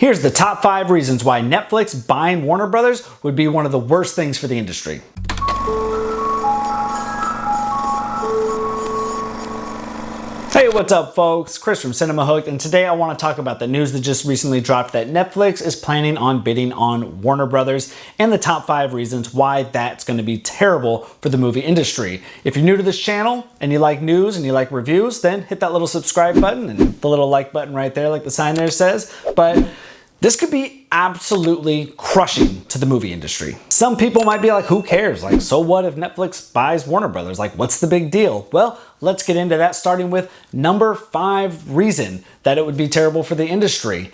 Here's the top 5 reasons why Netflix buying Warner Brothers would be one of the worst things for the industry. Hey, what's up folks? Chris from Cinema Hooked, and today I want to talk about the news that just recently dropped that Netflix is planning on bidding on Warner Brothers and the top 5 reasons why that's going to be terrible for the movie industry. If you're new to this channel and you like news and you like reviews, then hit that little subscribe button and the little like button right there like the sign there says. But this could be absolutely crushing to the movie industry. Some people might be like, who cares? Like, so what if Netflix buys Warner Brothers? Like, what's the big deal? Well, let's get into that, starting with number 5 reason that it would be terrible for the industry.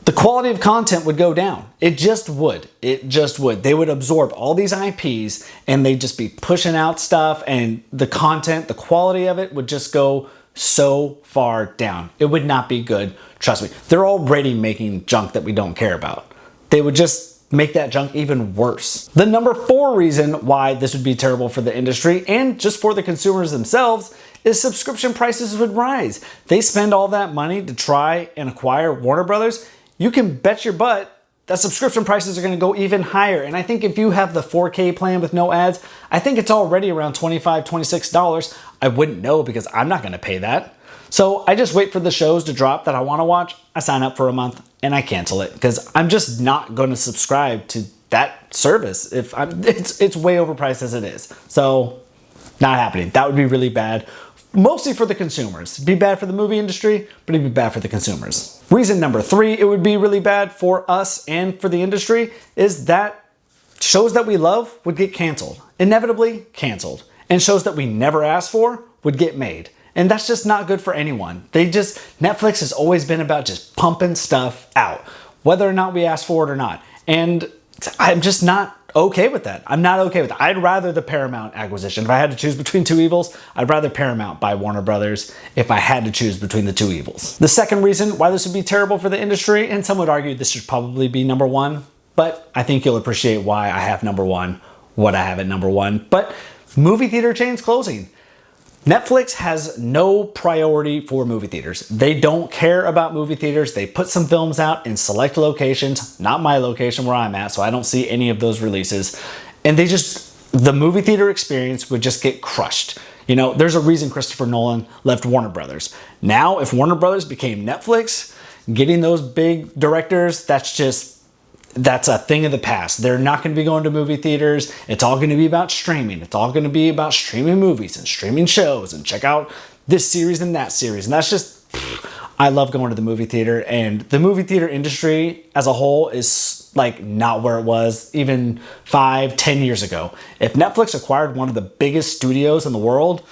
The quality of content would go down. It just would. It just would. They would absorb all these IPs and they'd just be pushing out stuff, and the content, the quality of it would just go so far down. It would not be good. Trust me. They're already making junk that we don't care about. They would just make that junk even worse. The number 4 reason why this would be terrible for the industry and just for the consumers themselves is subscription prices would rise. They spend all that money to try and acquire Warner Brothers. You can bet your butt that subscription prices are going to go even higher. And I think if you have the 4K plan with no ads, I think it's already around $25, $26. I wouldn't know because I'm not going to pay that. So I just wait for the shows to drop that I want to watch. I sign up for a month and I cancel it because I'm just not going to subscribe to that service. It's way overpriced as it is. So not happening. That would be really bad. Mostly for the consumers. It'd be bad for the movie industry, but it'd be bad for the consumers. Reason number 3, it would be really bad for us and for the industry, is that shows that we love would get canceled. Inevitably canceled. And shows that we never asked for would get made. And that's just not good for anyone. Netflix has always been about just pumping stuff out, whether or not we ask for it or not. And I'm just not okay with that. I'm not okay with that. I'd rather the Paramount acquisition. If I had to choose between 2 evils, I'd rather Paramount buy Warner Brothers if I had to choose between the 2 evils. The second reason why this would be terrible for the industry, and some would argue this should probably be number 1, but I think you'll appreciate why I have number 1, what I have at number 1. But movie theater chains closing. Netflix has no priority for movie theaters. They don't care about movie theaters. They put some films out in select locations, not my location where I'm at, so I don't see any of those releases. And the movie theater experience would just get crushed. You know, there's a reason Christopher Nolan left Warner Brothers. Now, if Warner Brothers became Netflix, getting those big directors, that's a thing of the past. They're not going to be going to movie theaters. It's all going to be about streaming. It's all going to be about streaming movies and streaming shows and check out this series and that series. And that's just, I love going to the movie theater, and the movie theater industry as a whole is like not where it was even 5, 10 years ago. If Netflix acquired one of the biggest studios in the world,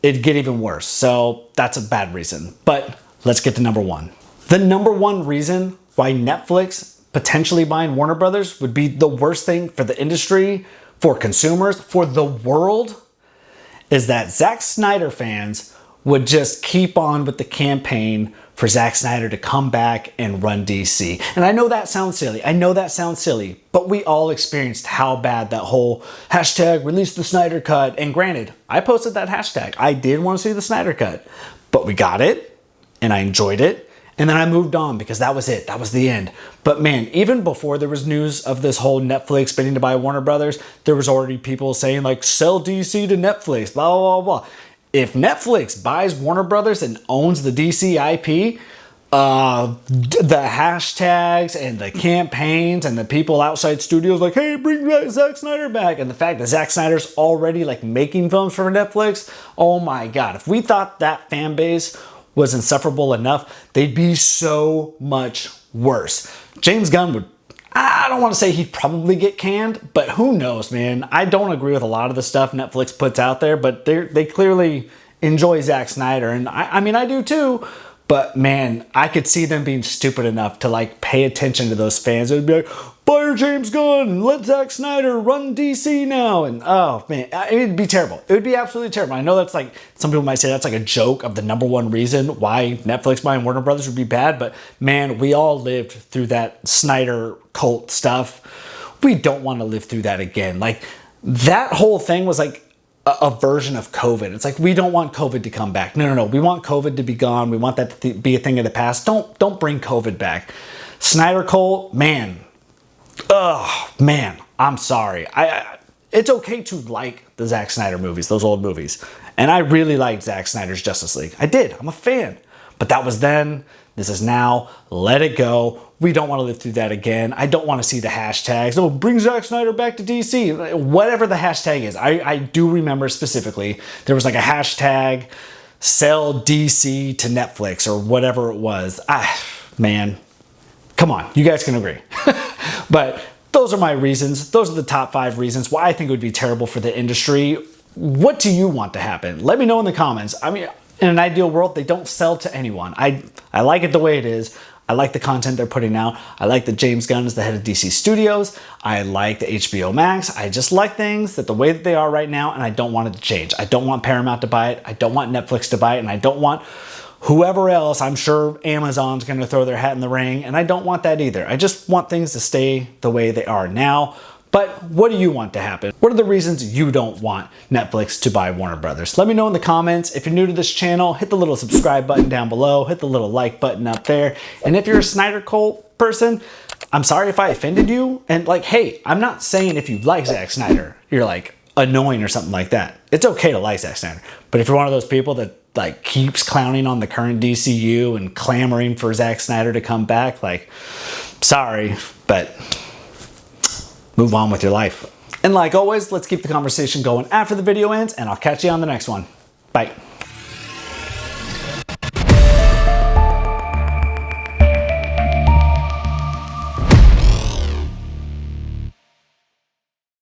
it'd get even worse. So that's a bad reason. But let's get to number 1. The number 1 reason why Netflix potentially buying Warner Brothers would be the worst thing for the industry, for consumers, for the world, is that Zack Snyder fans would just keep on with the campaign for Zack Snyder to come back and run DC. And I know that sounds silly. But we all experienced how bad that whole hashtag release the Snyder Cut. And granted, I posted that hashtag. I did want to see the Snyder Cut, but we got it and I enjoyed it. And then I moved on because that was it. That was the end. But man, even before there was news of this whole Netflix bidding to buy Warner Brothers, there was already people saying like, sell DC to Netflix, blah, blah, blah, blah. If Netflix buys Warner Brothers and owns the DC IP, the hashtags and the campaigns and the people outside studios like, hey, bring Zack Snyder back. And the fact that Zack Snyder's already like making films for Netflix, oh my God. If we thought that fan base was insufferable enough, they'd be so much worse. James Gunn would, I don't want to say he'd probably get canned, but who knows, man. I don't agree with a lot of the stuff Netflix puts out there, but they clearly enjoy Zack Snyder, and I mean, I do too. But man, I could see them being stupid enough to like pay attention to those fans. It would be like, fire James Gunn, let Zack Snyder run DC now. And oh man, it'd be terrible. It would be absolutely terrible. I know that's like, some people might say that's like a joke of the number 1 reason why Netflix buying Warner Brothers would be bad. But man, we all lived through that Snyder cult stuff. We don't want to live through that again. Like that whole thing was like a version of COVID. It's like, we don't want COVID to come back. No. We want COVID to be gone. We want that to be a thing of the past. Don't bring COVID back. Snyder Cult, man. Oh, man. I'm sorry. It's okay to like the Zack Snyder movies, those old movies. And I really liked Zack Snyder's Justice League. I did. I'm a fan. But that was then. This is now. Let it go. We don't want to live through that again. I don't want to see the hashtags. Oh, bring Zack Snyder back to DC. Whatever the hashtag is. I do remember specifically there was like a hashtag sell DC to Netflix or whatever it was. Man, come on. You guys can agree. But those are my reasons. Those are the top 5 reasons why I think it would be terrible for the industry. What do you want to happen? Let me know in the comments. I mean, in an ideal world, they don't sell to anyone. I like it the way it is. I like the content they're putting out. I like that James Gunn is the head of DC Studios. I like the HBO Max. I just like things that the way that they are right now, and I don't want it to change. I don't want Paramount to buy it. I don't want Netflix to buy it, and I don't want whoever else. I'm sure Amazon's going to throw their hat in the ring, and I don't want that either. I just want things to stay the way they are now. But what do you want to happen? What are the reasons you don't want Netflix to buy Warner Brothers? Let me know in the comments. If you're new to this channel, hit the little subscribe button down below, hit the little like button up there. And if you're a Snyder Cult person, I'm sorry if I offended you. And like, hey, I'm not saying if you like Zack Snyder, you're like annoying or something like that. It's okay to like Zack Snyder. But if you're one of those people that like keeps clowning on the current DCU and clamoring for Zack Snyder to come back, like, sorry, but move on with your life. And like always, let's keep the conversation going after the video ends, and I'll catch you on the next one. Bye.